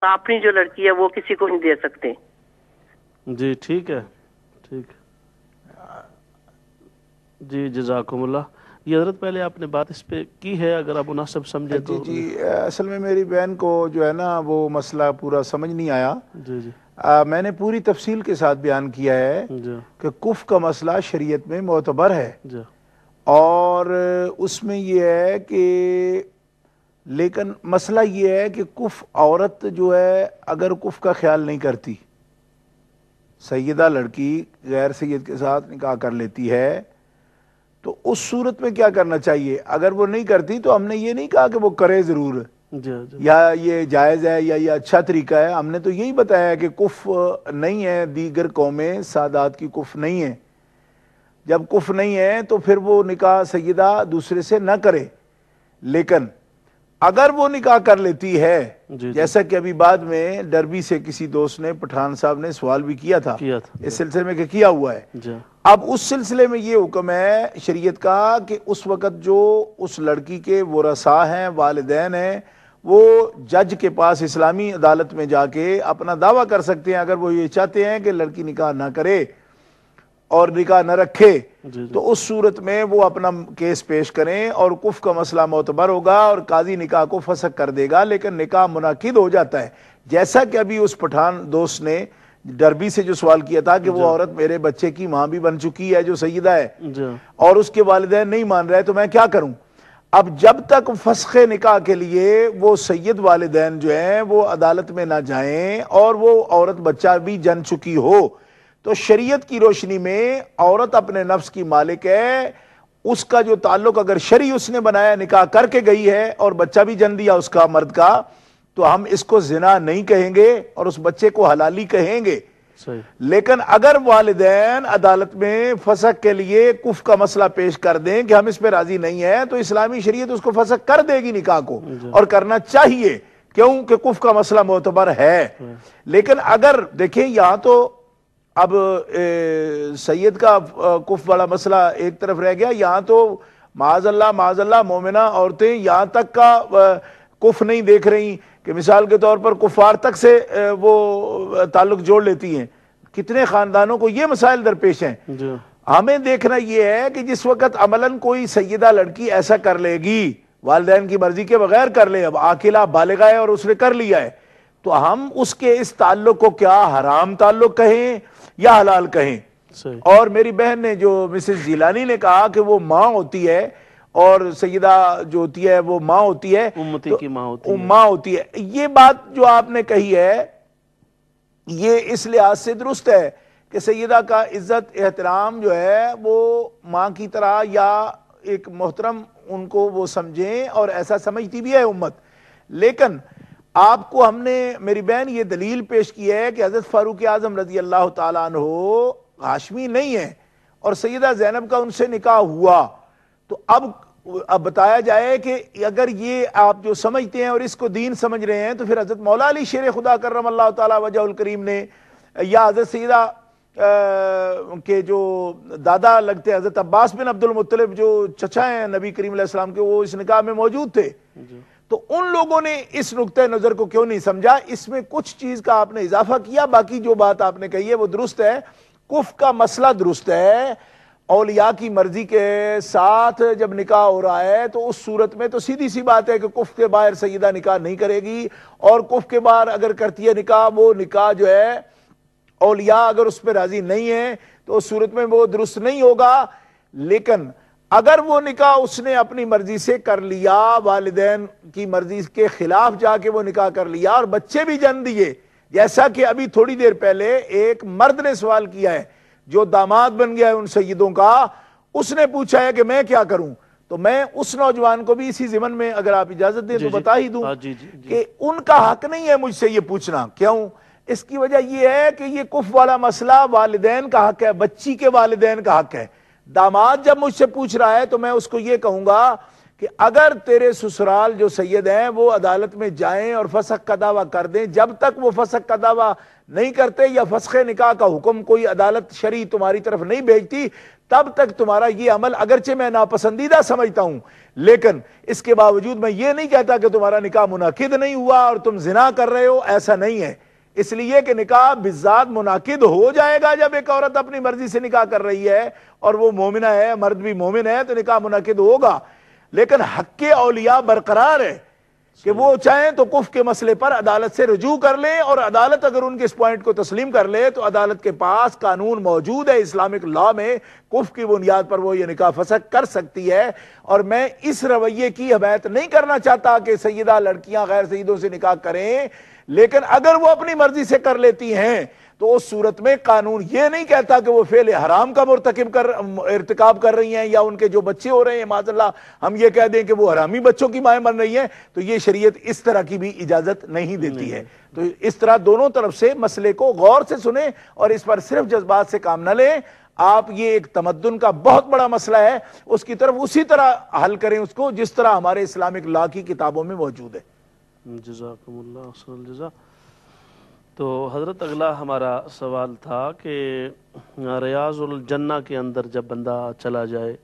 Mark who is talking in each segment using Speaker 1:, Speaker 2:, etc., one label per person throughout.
Speaker 1: اپنی جو لڑکی ہے وہ کسی کو نہیں دے سکتے.
Speaker 2: جی ٹھیک ہے ٹھیک ہے. جی جزاکم اللہ. یہ حضرت پہلے آپ نے بات اس پہ کی ہے، اگر آپ مناسب سمجھے
Speaker 3: جی
Speaker 2: تو.
Speaker 3: جی اصل میں میری بہن کو جو ہے نا وہ مسئلہ پورا سمجھ نہیں آیا.
Speaker 2: جی جی
Speaker 3: میں نے پوری تفصیل کے ساتھ بیان کیا ہے
Speaker 2: جی
Speaker 3: کہ کف کا مسئلہ شریعت میں معتبر ہے،
Speaker 2: جی
Speaker 3: اور اس میں یہ ہے کہ لیکن مسئلہ یہ ہے کہ کف عورت جو ہے اگر کف کا خیال نہیں کرتی، سیدہ لڑکی غیر سید کے ساتھ نکاح کر لیتی ہے، تو اس صورت میں کیا کرنا چاہیے؟ اگر وہ نہیں کرتی تو ہم نے یہ نہیں کہا کہ وہ کرے ضرور،
Speaker 2: جی جی
Speaker 3: یا یہ جائز ہے یا یہ اچھا طریقہ ہے. ہم نے تو یہی بتایا کہ کف نہیں ہے، دیگر قومیں سادات کی کف نہیں ہے. جب کف نہیں ہے تو پھر وہ نکاح سیدہ دوسرے سے نہ کرے. لیکن اگر وہ نکاح کر لیتی ہے،
Speaker 2: جی
Speaker 3: جیسا کہ ابھی بعد میں ڈربی سے کسی دوست نے، پٹھان صاحب نے سوال بھی کیا تھا اس سلسلے میں کہ کیا ہوا ہے.
Speaker 2: جی
Speaker 3: اب اس سلسلے میں یہ حکم ہے شریعت کا کہ اس وقت جو اس لڑکی کے ورثاء ہیں، والدین ہیں، وہ جج کے پاس اسلامی عدالت میں جا کے اپنا دعویٰ کر سکتے ہیں. اگر وہ یہ چاہتے ہیں کہ لڑکی نکاح نہ کرے اور نکاح نہ رکھے
Speaker 2: جی
Speaker 3: تو اس صورت میں وہ اپنا کیس پیش کریں اور کف کا مسئلہ معتبر ہوگا اور قاضی نکاح کو فسخ کر دے گا. لیکن نکاح منعقد ہو جاتا ہے، جیسا کہ ابھی اس پٹھان دوست نے ڈربی سے جو سوال کیا تھا کہ وہ عورت میرے بچے کی ماں بھی بن چکی ہے جو سیدہ ہے،
Speaker 2: جی
Speaker 3: اور اس کے والدین نہیں مان رہے، تو میں کیا کروں؟ اب جب تک فسخ نکاح کے لیے وہ سید والدین جو ہیں وہ عدالت میں نہ جائیں اور وہ عورت بچہ بھی جن چکی ہو، تو شریعت کی روشنی میں عورت اپنے نفس کی مالک ہے. اس کا جو تعلق اگر شرعی اس نے بنایا، نکاح کر کے گئی ہے اور بچہ بھی جن دیا اس کا، مرد کا، تو ہم اس کو زنا نہیں کہیں گے اور اس بچے کو حلالی کہیں گے.
Speaker 2: صحیح.
Speaker 3: لیکن اگر والدین عدالت میں فسخ کے لیے کف کا مسئلہ پیش کر دیں کہ ہم اس پہ راضی نہیں ہیں، تو اسلامی شریعت اس کو فسخ کر دے گی نکاح کو، اور کرنا چاہیے، کیوں کہ کف کا مسئلہ معتبر ہے. لیکن اگر دیکھیں یہاں تو اب سید کا کف والا مسئلہ ایک طرف رہ گیا، یہاں تو معاذ اللہ مومنہ عورتیں یہاں تک کا کف نہیں دیکھ رہی کہ مثال کے طور پر کفار تک سے وہ تعلق جوڑ لیتی ہیں. کتنے خاندانوں کو یہ مسائل درپیش ہیں. ہمیں دیکھنا یہ ہے کہ جس وقت عملاً کوئی سیدہ لڑکی ایسا کر لے گی، والدین کی مرضی کے بغیر کر لے، اب عاقلہ بالغہ ہے اور اس نے کر لیا ہے، تو ہم اس کے اس تعلق کو کیا حرام تعلق کہیں یا حلال کہیں؟ اور میری بہن نے جو مسز جیلانی نے کہا کہ وہ ماں ہوتی ہے اور سیدہ جو ہوتی ہے وہ ماں ہوتی ہے،
Speaker 2: امتی کی ماں ہوتی ہے،
Speaker 3: یہ بات جو آپ نے کہی ہے یہ اس لحاظ سے درست ہے کہ سیدہ کا عزت احترام جو ہے وہ ماں کی طرح یا ایک محترم ان کو وہ سمجھیں، اور ایسا سمجھتی بھی ہے امت. لیکن آپ کو ہم نے میری بہن یہ دلیل پیش کی ہے کہ حضرت فاروق اعظم رضی اللہ تعالیٰ عنہ ہاشمی نہیں ہے اور سیدہ زینب کا ان سے نکاح ہوا، تو اب بتایا جائے کہ اگر یہ آپ جو سمجھتے ہیں اور اس کو دین سمجھ رہے ہیں، تو پھر حضرت مولا علی شیر خدا کرم اللہ تعالیٰ وجہ الکریم نے، یا حضرت سیدہ کے جو دادا لگتے ہیں حضرت عباس بن عبد المطلب جو چچا ہیں نبی کریم علیہ السلام کے، وہ اس نکاح میں موجود تھے، تو ان لوگوں نے اس نقطہ نظر کو کیوں نہیں سمجھا؟ اس میں کچھ چیز کا آپ نے اضافہ کیا، باقی جو بات آپ نے کہی ہے وہ درست ہے. کف کا مسئلہ درست ہے، اولیاء کی مرضی کے ساتھ جب نکاح ہو رہا ہے تو اس صورت میں تو سیدھی سی بات ہے کہ کف کے باہر سیدہ نکاح نہیں کرے گی، اور کف کے باہر اگر کرتی ہے نکاح، وہ نکاح جو ہے اولیاء اگر اس پہ راضی نہیں ہے تو اس صورت میں وہ درست نہیں ہوگا. لیکن اگر وہ نکاح اس نے اپنی مرضی سے کر لیا، والدین کی مرضی کے خلاف جا کے وہ نکاح کر لیا اور بچے بھی جن دیے، جیسا کہ ابھی تھوڑی دیر پہلے ایک مرد نے سوال کیا ہے جو داماد بن گیا ہے ان سیدوں کا، اس نے پوچھا ہے کہ میں کیا کروں، تو میں اس نوجوان کو بھی اسی ضمن میں اگر آپ اجازت دیں تو بتا ہی دوں کہ ان کا حق نہیں ہے مجھ سے یہ پوچھنا. کیوں؟ اس کی وجہ یہ ہے کہ یہ کف والا مسئلہ والدین کا حق ہے، بچی کے والدین کا حق ہے. داماد جب مجھ سے پوچھ رہا ہے تو میں اس کو یہ کہوں گا کہ اگر تیرے سسرال جو سید ہیں وہ عدالت میں جائیں اور فسخ کا دعویٰ کر دیں، جب تک وہ فسخ کا دعویٰ نہیں کرتے یا فسخ نکاح کا حکم کوئی عدالت شرعی تمہاری طرف نہیں بھیجتی، تب تک تمہارا یہ عمل اگرچہ میں ناپسندیدہ سمجھتا ہوں، لیکن اس کے باوجود میں یہ نہیں کہتا کہ تمہارا نکاح منعقد نہیں ہوا اور تم زنا کر رہے ہو، ایسا نہیں ہے۔ اس لیے کہ نکاح بالذات منعقد ہو جائے گا جب ایک عورت اپنی مرضی سے نکاح کر رہی ہے اور وہ مومنہ ہے، مرد بھی مومن ہے، تو نکاح منعقد ہوگا، لیکن حق اولیاء برقرار ہے کہ وہ چاہیں تو کفر کے مسئلے پر عدالت سے رجوع کر لیں، اور عدالت اگر ان کے اس پوائنٹ کو تسلیم کر لے تو عدالت کے پاس قانون موجود ہے اسلامک لا میں، کفر کی بنیاد پر وہ یہ نکاح فسخ کر سکتی ہے۔ اور میں اس رویے کی حمایت نہیں کرنا چاہتا کہ سیدہ لڑکیاں غیر سیدوں سے نکاح کریں، لیکن اگر وہ اپنی مرضی سے کر لیتی ہیں تو اس صورت میں قانون یہ نہیں کہتا کہ وہ فعل حرام کا ارتکاب کر رہی ہیں، یا ان کے جو بچے ہو رہے ہیں معاذ اللہ ہم یہ کہہ دیں کہ وہ حرامی بچوں کی مائیں بن رہی ہیں، تو یہ شریعت اس طرح کی بھی اجازت نہیں دیتی ہے۔ تو اس طرح دونوں طرف سے مسئلے کو غور سے سنیں اور اس پر صرف جذبات سے کام نہ لیں۔ آپ یہ ایک تمدن کا بہت بڑا مسئلہ ہے، اس کی طرف اسی طرح حل کریں اس کو جس طرح ہمارے اسلامک لا کی کتابوں میں موجود ہے۔
Speaker 2: جزاکم اللہ احسن الجزا۔ تو حضرت اگلا ہمارا سوال تھا کہ ریاض الجنہ کے اندر جب بندہ چلا جائے،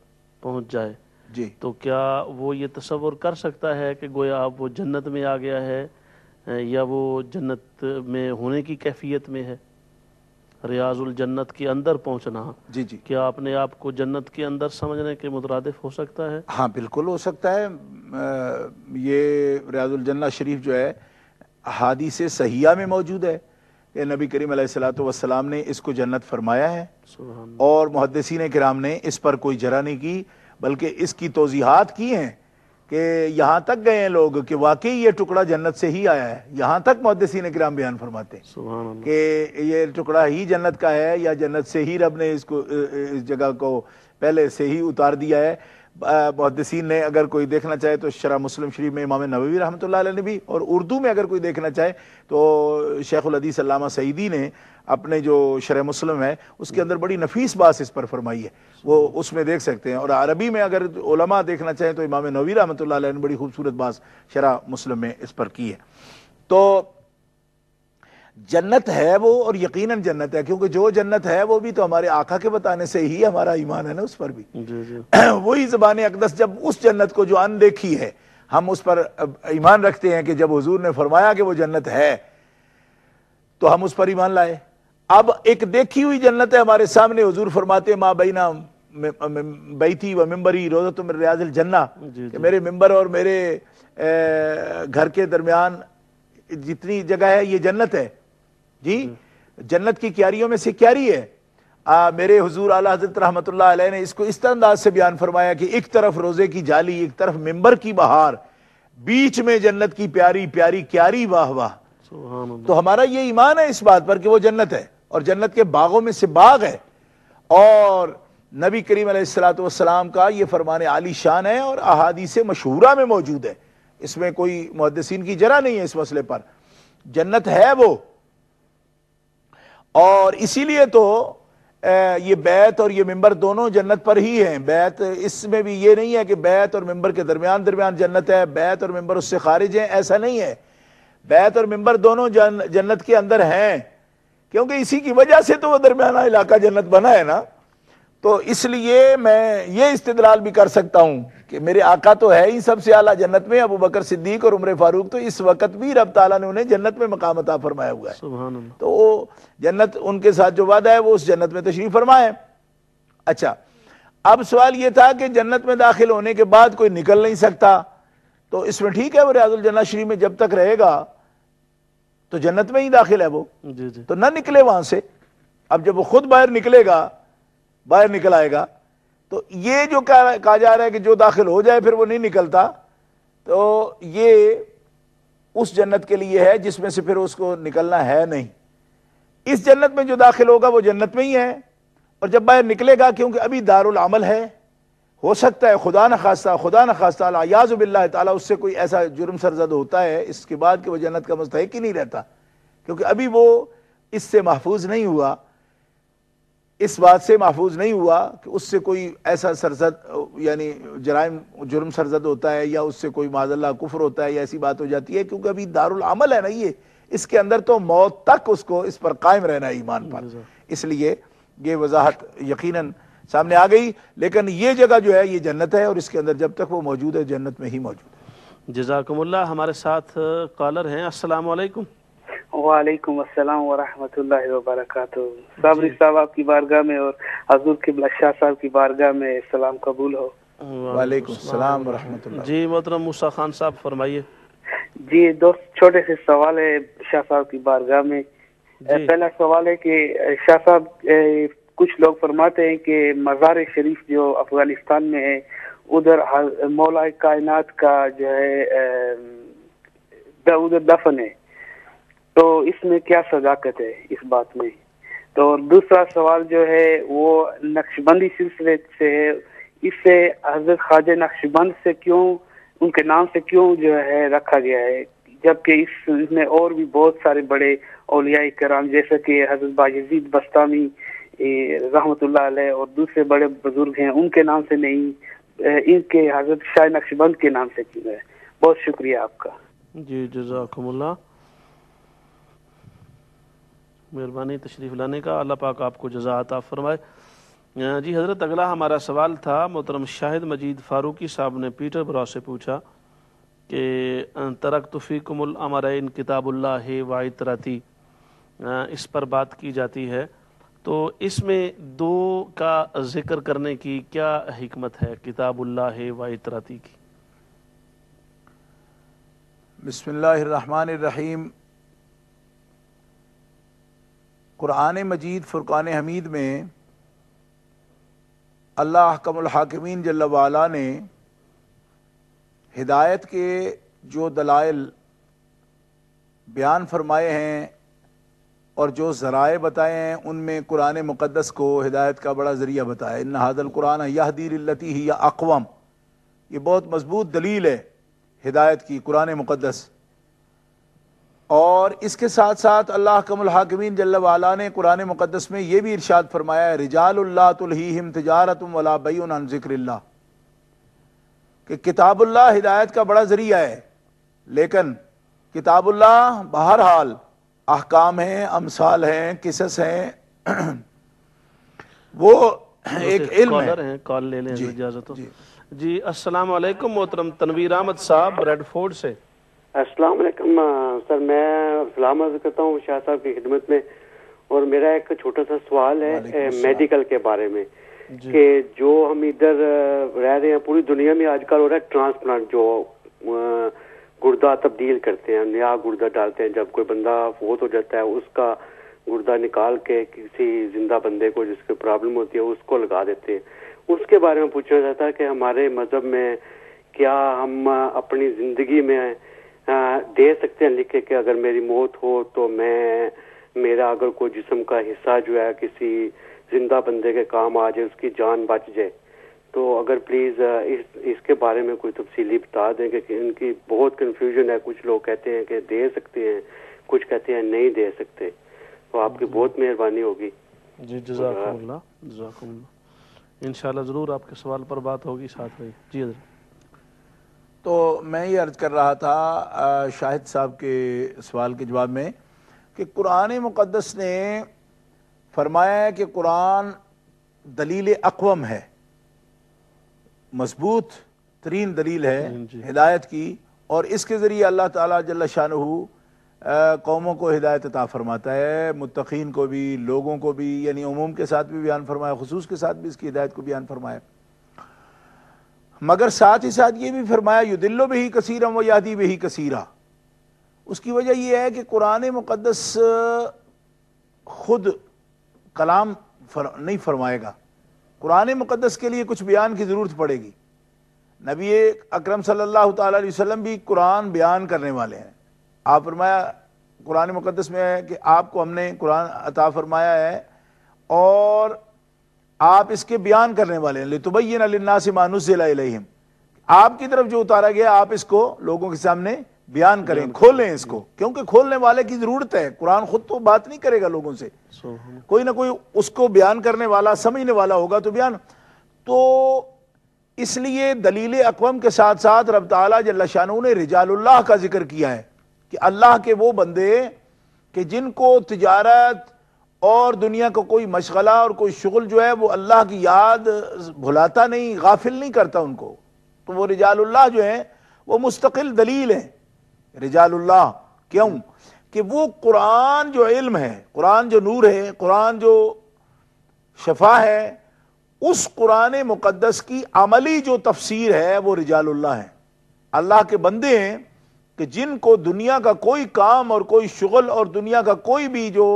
Speaker 2: پہنچ جائے،
Speaker 3: جی
Speaker 2: تو کیا وہ یہ تصور کر سکتا ہے کہ گویا اب وہ جنت میں آ گیا ہے، یا وہ جنت میں ہونے کی کیفیت میں ہے؟ ریاض الجنت کے اندر پہنچنا،
Speaker 3: جی جی
Speaker 2: کیا اپنے آپ کو جنت کے اندر سمجھنے کے مترادف ہو سکتا ہے؟
Speaker 3: ہاں بالکل ہو سکتا ہے۔ یہ ریاض الجنہ شریف جو ہے احادیث صحیحہ میں موجود ہے کہ نبی کریم علیہ الصلوۃ والسلام نے اس کو جنت فرمایا ہے،
Speaker 2: سبحان
Speaker 3: اور محدثین کرام نے اس پر کوئی جرح نہیں کی، بلکہ اس کی توضیحات کی ہیں کہ یہاں تک گئے ہیں لوگ کہ واقعی یہ ٹکڑا جنت سے ہی آیا ہے، یہاں تک محدثین کرام بیان فرماتے ہیں
Speaker 2: سبحان اللہ۔
Speaker 3: کہ یہ ٹکڑا ہی جنت کا ہے، یا جنت سے ہی رب نے اس جگہ کو پہلے سے ہی اتار دیا ہے۔ محدثین نے اگر کوئی دیکھنا چاہے تو شرح مسلم شریف میں امام نووی رحمۃ اللہ علیہ نے بھی، اور اردو میں اگر کوئی دیکھنا چاہے تو شیخ الحدیث علامہ سعیدی نے اپنے جو شرح مسلم ہے اس کے اندر بڑی نفیس بات اس پر فرمائی ہے، وہ اس میں دیکھ سکتے ہیں۔ اور عربی میں اگر علماء دیکھنا چاہیں تو امام نووی رحمۃ اللہ علیہ نے بڑی خوبصورت بات شرح مسلم میں اس پر کی ہے۔ تو جنت ہے وہ، اور یقیناً جنت ہے، کیونکہ جو جنت ہے وہ بھی تو ہمارے آقا کے بتانے سے ہی ہمارا ایمان ہے نا اس پر بھی۔
Speaker 2: جی جی
Speaker 3: وہی زبان اقدس جب اس جنت کو جو اندیکھی ہے ہم اس پر ایمان رکھتے ہیں کہ جب حضور نے فرمایا کہ وہ جنت ہے تو ہم اس پر ایمان لائے۔ اب ایک دیکھی ہوئی جنت ہے ہمارے سامنے، حضور فرماتے ہیں ما بینا بیتی و ممبری روضۃ من ریاض الجنہ، کہ میرے ممبر اور میرے گھر کے درمیان جتنی جگہ ہے یہ جنت ہے۔ جی جنت کی کیاریوں میں سے کیاری ہے۔ میرے حضور اعلیٰ حضرت رحمۃ اللہ علیہ نے اس کو اس طرح انداز سے بیان فرمایا کہ ایک طرف روزے کی جالی، ایک طرف ممبر کی بہار، بیچ میں جنت کی پیاری پیاری کیاری، واہ واہ۔
Speaker 2: سبحان اللہ۔
Speaker 3: تو ہمارا یہ ایمان ہے اس بات پر کہ وہ جنت ہے، اور جنت کے باغوں میں سے باغ ہے، اور نبی کریم علیہ الصلوۃ والسلام کا یہ فرمان عالی شان ہے اور احادیث مشہورہ میں موجود ہے، اس میں کوئی محدثین کی جرح نہیں ہے اس مسئلے پر، جنت ہے وہ۔ اور اسی لیے تو یہ بیت اور یہ ممبر دونوں جنت پر ہی ہیں۔ بیت اس میں بھی یہ نہیں ہے کہ بیت اور ممبر کے درمیان جنت ہے، بیت اور ممبر اس سے خارج ہیں، ایسا نہیں ہے۔ بیت اور ممبر دونوں جنت کے اندر ہیں، کیونکہ اسی کی وجہ سے تو وہ درمیانہ علاقہ جنت بنا ہے نا۔ تو اس لیے میں یہ استدلال بھی کر سکتا ہوں کہ میرے آقا تو ہے ہی سب سے اعلیٰ جنت میں، ابو بکر صدیق اور عمر فاروق تو اس وقت بھی رب تعالیٰ نے انہیں جنت میں مقام عطا فرمایا ہوا ہے۔
Speaker 2: سبحان اللہ۔
Speaker 3: تو وہ جنت ان کے ساتھ جو وعدہ ہے وہ اس جنت میں تشریف فرمائے۔ اچھا، اب سوال یہ تھا کہ جنت میں داخل ہونے کے بعد کوئی نکل نہیں سکتا، تو اس میں ٹھیک ہے وہ ریاض الجنہ شریف میں جب تک رہے گا تو جنت میں ہی داخل ہے وہ،
Speaker 2: جی جی
Speaker 3: تو نہ نکلے وہاں سے۔ اب جب وہ خود باہر نکلے گا، باہر نکل آئے گا، تو یہ جو کہا جا رہا ہے کہ جو داخل ہو جائے پھر وہ نہیں نکلتا، تو یہ اس جنت کے لیے ہے جس میں سے پھر اس کو نکلنا ہے نہیں۔ اس جنت میں جو داخل ہوگا وہ جنت میں ہی ہے، اور جب باہر نکلے گا کیونکہ ابھی دار العمل ہے، ہو سکتا ہے خدا نخواستہ العیاذ باللہ تعالیٰ اس سے کوئی ایسا جرم سرزد ہوتا ہے اس کے بعد کہ وہ جنت کا مستحق ہی نہیں رہتا، کیونکہ ابھی وہ اس سے محفوظ نہیں ہوا۔ اس بات سے محفوظ نہیں ہوا کہ اس سے کوئی ایسا سرزد یعنی جرم سرزد ہوتا ہے یا اس سے کوئی معاذ اللہ کفر ہوتا ہے یا ایسی بات ہو جاتی ہے، کیونکہ ابھی دارالعمل ہے نا، یہ اس کے اندر تو موت تک اس کو اس پر قائم رہنا ہے ایمان پر، اس لیے یہ وضاحت یقیناً سامنے آ گئی. لیکن یہ جگہ جو ہے یہ جنت ہے، اور اس کے اندر جب تک وہ موجود ہے جنت میں ہی موجود ہے.
Speaker 2: جزاکم اللہ. ہمارے ساتھ کالر ہیں. السلام علیکم.
Speaker 4: وعلیکم السلام ورحمۃ اللہ وبرکاتہ. صابری صاحب آپ کی بارگاہ میں اور حضور قبلہ شاہ صاحب کی بارگاہ میں سلام قبول ہو.
Speaker 3: وعلیکم السلام ورحمۃ اللہ.
Speaker 2: جی محترم موسیٰ خان صاحب فرمائیے.
Speaker 4: جی دو چھوٹے سے سوال ہے شاہ صاحب کی بارگاہ میں. پہلا سوال ہے کہ شاہ صاحب کچھ لوگ فرماتے ہیں کہ مزار شریف جو افغانستان میں ہے ادھر مولا کائنات کا جو ہے ادھر دفن ہے، تو اس میں کیا صداقت ہے اس بات میں؟ تو دوسرا سوال جو ہے وہ نقشبندی سلسلے سے ہے، اس سے حضرت خواجہ نقشبند سے کیوں، ان کے نام سے کیوں جو ہے رکھا گیا ہے، جبکہ اس میں اور بھی بہت سارے بڑے اولیاء کرام جیسے کہ حضرت بایزید بستامی رحمۃ اللہ علیہ اور دوسرے بڑے بزرگ ہیں ان کے نام سے نہیں، ان کے حضرت شاہ نقشبند کے نام سے کیوں ہے؟ بہت شکریہ آپ کا.
Speaker 2: جی جزاکم اللہ، مہربانی تشریف لانے کا. اللہ پاک آپ کو جزا عطا فرمائے. جی حضرت اگلا ہمارا سوال تھا، محترم شاہد مجید فاروقی صاحب نے پیٹر برا سے پوچھا کہ ترکت فیکم الامرین کتاب اللہ و عطرتی، اس پر بات کی جاتی ہے، تو اس میں دو کا ذکر کرنے کی کیا حکمت ہے، کتاب اللہ و عطرتی کی؟
Speaker 3: بسم اللہ الرحمن الرحیم. قرآن مجید فرقان حمید میں اللہ احکم الحاکمین جل وعلا نے ہدایت کے جو دلائل بیان فرمائے ہیں اور جو ذرائع بتائے ہیں ان میں قرآن مقدس کو ہدایت کا بڑا ذریعہ بتایا. ان ھذا القرآن یہدی للتی ہی اقوم، یہ بہت مضبوط دلیل ہے ہدایت کی قرآن مقدس. اور اس کے ساتھ ساتھ اللہ احکم الحاکمین جل وعلا نے قرآن مقدس میں یہ بھی ارشاد فرمایا ہے رجال اللہ تلہیہم تجارت ولا بیع عن ذکر اللہ، کہ کتاب اللہ ہدایت کا بڑا ذریعہ ہے، لیکن کتاب اللہ بہرحال احکام ہیں، امثال ہیں، قصص ہیں، وہ ایک علم ہے.
Speaker 2: کال لے لیں اجازت ہو. جی السلام علیکم محترم تنویر احمد صاحب ریڈ فورٹ سے.
Speaker 5: السلام علیکم سر، میں سلام عرض کرتا ہوں شاہ صاحب کی خدمت میں، اور میرا ایک چھوٹا سا سوال ہے میڈیکل کے بارے میں کہ جو ہم ادھر رہ رہے ہیں پوری دنیا میں آج کل ہو رہا ہے ٹرانسپلانٹ، جو گردہ تبدیل کرتے ہیں، نیا گردہ ڈالتے ہیں، جب کوئی بندہ فوت ہو جاتا ہے اس کا گردہ نکال کے کسی زندہ بندے کو جس کو پرابلم ہوتی ہے اس کو لگا دیتے ہیں. اس کے بارے میں پوچھنا چاہتا ہے کہ ہمارے مذہب میں کیا ہم اپنی زندگی میں دے سکتے ہیں لکھ کے کہ اگر میری موت ہو تو میرا اگر کوئی جسم کا حصہ جو ہے کسی زندہ بندے کے کام آ جائے، اس کی جان بچ جائے، تو اگر پلیز اس کے بارے میں کوئی تفصیلی بتا دیں کہ ان کی بہت کنفیوژن ہے. کچھ لوگ کہتے ہیں کہ دے سکتے ہیں، کچھ کہتے ہیں نہیں دے سکتے، تو آپ کی بہت مہربانی ہوگی.
Speaker 2: جی جزاکم اللہ، جزاکم اللہ. انشاءاللہ ضرور آپ کے سوال پر بات ہوگی ساتھ میں. جی حضرت.
Speaker 3: تو میں یہ عرض کر رہا تھا شاہد صاحب کے سوال کے جواب میں کہ قرآن مقدس نے فرمایا ہے کہ قرآن دلیل اقوم ہے، مضبوط ترین دلیل ہے ہدایت کی، اور اس کے ذریعے اللہ تعالیٰ جل شانہ قوموں کو ہدایت عطا فرماتا ہے، متقین کو بھی، لوگوں کو بھی، یعنی عموم کے ساتھ بھی بیان فرمایا، خصوص کے ساتھ بھی اس کی ہدایت کو بیان فرمایا. مگر ساتھ ہی ساتھ یہ بھی فرمایا یضل بہ کثیرا و یہدی بہ کثیرا. اس کی وجہ یہ ہے کہ قرآن مقدس خود کلام نہیں فرمائے گا، قرآن مقدس کے لیے کچھ بیان کی ضرورت پڑے گی. نبی اکرم صلی اللہ تعالیٰ علیہ وسلم بھی قرآن بیان کرنے والے ہیں. آپ فرمایا قرآن مقدس میں ہے کہ آپ کو ہم نے قرآن عطا فرمایا ہے اور آپ اس کے بیان کرنے والے ہیں. لِتُبَيِّنَ لِلنَّاسِ مَا نُزِّلَ إِلَيْهِمْ، آپ کی طرف جو اتارا گیا آپ اس کو لوگوں کے سامنے بیان کریں, کھولیں اس کو, کیونکہ کھولنے والے کی ضرورت ہے. قرآن خود تو بات نہیں کرے گا لوگوں سے, کوئی نہ کوئی اس کو بیان کرنے والا, سمجھنے والا ہوگا تو بیان. تو اس لیے دلیل اقوام کے ساتھ ساتھ رب تعالیٰ جل شانہ نے رجال اللہ کا ذکر کیا ہے کہ اللہ کے وہ بندے کہ جن کو تجارت اور دنیا کا کوئی مشغلہ اور کوئی شغل جو ہے وہ اللہ کی یاد بھلاتا نہیں, غافل نہیں کرتا ان کو. تو وہ رجال اللہ جو ہیں وہ مستقل دلیل ہیں. رجال اللہ کیوں؟ کہ وہ قرآن جو علم ہے, قرآن جو نور ہے, قرآن جو شفا ہے, اس قرآن مقدس کی عملی جو تفسیر ہے وہ رجال اللہ ہے. اللہ کے بندے ہیں کہ جن کو دنیا کا کوئی کام اور کوئی شغل اور دنیا کا کوئی بھی جو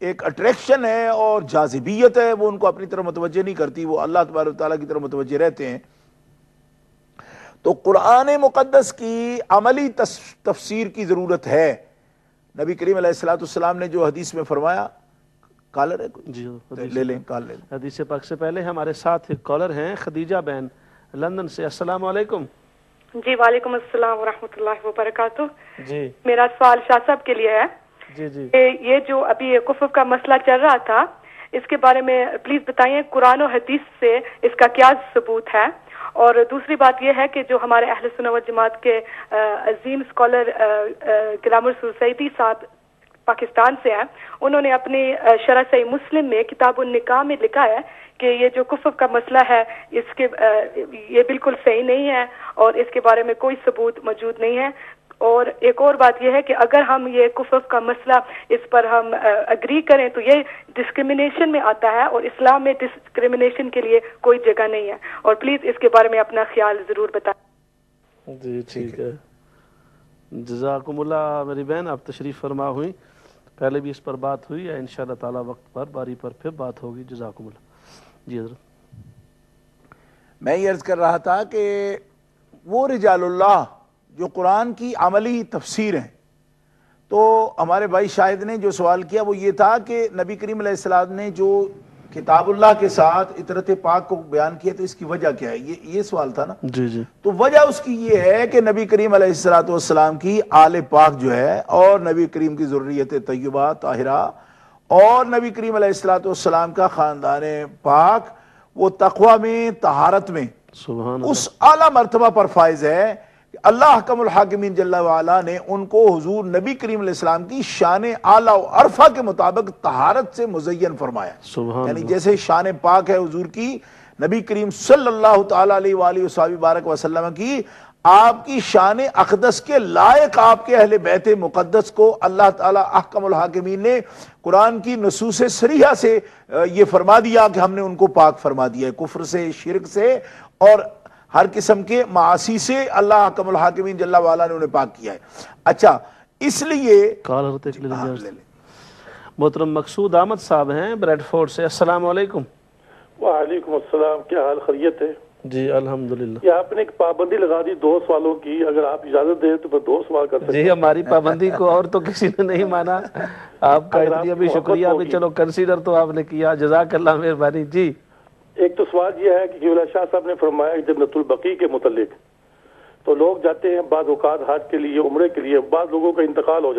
Speaker 3: ایک اٹریکشن ہے اور جاذبیت ہے وہ ان کو اپنی طرف متوجہ نہیں کرتی, وہ اللہ تبارک و تعالیٰ کی طرف متوجہ رہتے ہیں. تو قرآن مقدس کی عملی تفسیر کی ضرورت ہے. نبی کریم علیہ السلام نے جو حدیث میں فرمایا, کالر ہے
Speaker 2: جی
Speaker 3: لے لیں, کال لے لیں.
Speaker 2: حدیث پاک سے پہلے ہمارے ساتھ ایک کالر ہیں خدیجہ بہن لندن سے. السلام علیکم.
Speaker 6: جی وعلیکم السلام ورحمۃ اللہ وبرکاتہ.
Speaker 2: جی
Speaker 6: میرا سوال شاہ صاحب کے لیے ہے.
Speaker 2: جی جی
Speaker 6: یہ جو ابھی کفر کا مسئلہ چل رہا تھا اس کے بارے میں پلیز بتائیے قرآن و حدیث سے اس کا کیا ثبوت ہے. اور دوسری بات یہ ہے کہ جو ہمارے اہل سنت و جماعت کے عظیم اسکالر غلام رسول سعیدی صاحب پاکستان سے ہیں, انہوں نے اپنی شرح صحیح مسلم میں کتاب النکاح میں لکھا ہے کہ یہ جو کفر کا مسئلہ ہے اس کے یہ بالکل صحیح نہیں ہے اور اس کے بارے میں کوئی ثبوت موجود نہیں ہے. اور ایک اور بات یہ ہے کہ اگر ہم یہ کفر کا مسئلہ اس پر ہم اگری کریں تو یہ ڈسکریمنیشن میں آتا ہے اور اسلام میں ڈسکریمنیشن کے لیے کوئی جگہ نہیں ہے. اور پلیز اس کے بارے میں اپنا خیال ضرور بتائیں.
Speaker 2: جی ٹھیک ہے, جزاکم اللہ میری بہن, آپ تشریف فرما ہوئی. پہلے بھی اس پر بات ہوئی ہے, انشاءاللہ تعالی وقت پر باری پر پھر بات ہوگی. جزاکم اللہ. جی حضرت.
Speaker 3: میں یہ عرض کر رہا تھا کہ وہ رجال اللہ جو قرآن کی عملی تفسیر ہیں, تو ہمارے بھائی شاہد نے جو سوال کیا وہ یہ تھا کہ نبی کریم علیہ السلام نے جو کتاب اللہ کے ساتھ عطرت پاک کو بیان کیا تو اس کی وجہ کیا ہے, یہ سوال تھا نا.
Speaker 2: جی جی. تو
Speaker 3: وجہ اس کی یہ ہے کہ نبی کریم علیہ السلام کی آل پاک جو ہے اور نبی کریم کی ذریت طیبہ طاہرہ اور نبی کریم علیہ السلام کا خاندان پاک وہ تقوی میں, طہارت میں اس اعلیٰ مرتبہ پر فائز ہے کہ اللہ حکم الحاکمین جل وعلا نے ان کو حضور نبی کریم علیہ السلام کی شان اعلیٰ و عرفہ کے مطابق طہارت سے مزین فرمایا. یعنی جیسے شان پاک ہے حضور کی, نبی کریم صلی اللہ تعالیٰ علیہ وآلہ وصحبہ بارک وسلم کی, آپ کی شان اقدس کے لائق آپ کے اہل بیت مقدس کو اللہ تعالیٰ احکم الحاکمین نے قرآن کی نصوص صریحہ سے یہ فرما دیا کہ ہم نے ان کو پاک فرما دیا ہے کفر سے, شرک سے اور ہر قسم کے معاصی سے. اللہ حکم الحاکمین جل وعلا نے انہیں پاک کیا ہے. اچھا اس لیے
Speaker 2: محترم مقصود احمد صاحب ہیں بریڈ فورڈ سے. السلام علیکم.
Speaker 7: وعلیکم السلام, کیا حال خیریت ہے؟
Speaker 2: جی الحمدللہ.
Speaker 7: یہ آپ نے ایک پابندی لگا دی 2 سوالوں کی, اگر آپ اجازت دیں تو میں 2 سوال کر سکتا ہوں.
Speaker 2: جی ہماری پابندی کو اور تو کسی نے نہیں مانا, آپ کا اتنی بھی شکریہ, بھی چلو کنسیڈر تو آپ نے کیا, جزاک اللہ مہربانی. جی
Speaker 7: ایک تو سوال یہ ہے کہ قبلہ شاہ صاحب نے فرمایا جنت البقیع کے متعلق, تو لوگ جاتے ہیں بعض اوقات حج کے لیے, عمرے کے لیے, بعض لوگوں کا انتقال ہو جاتا ہے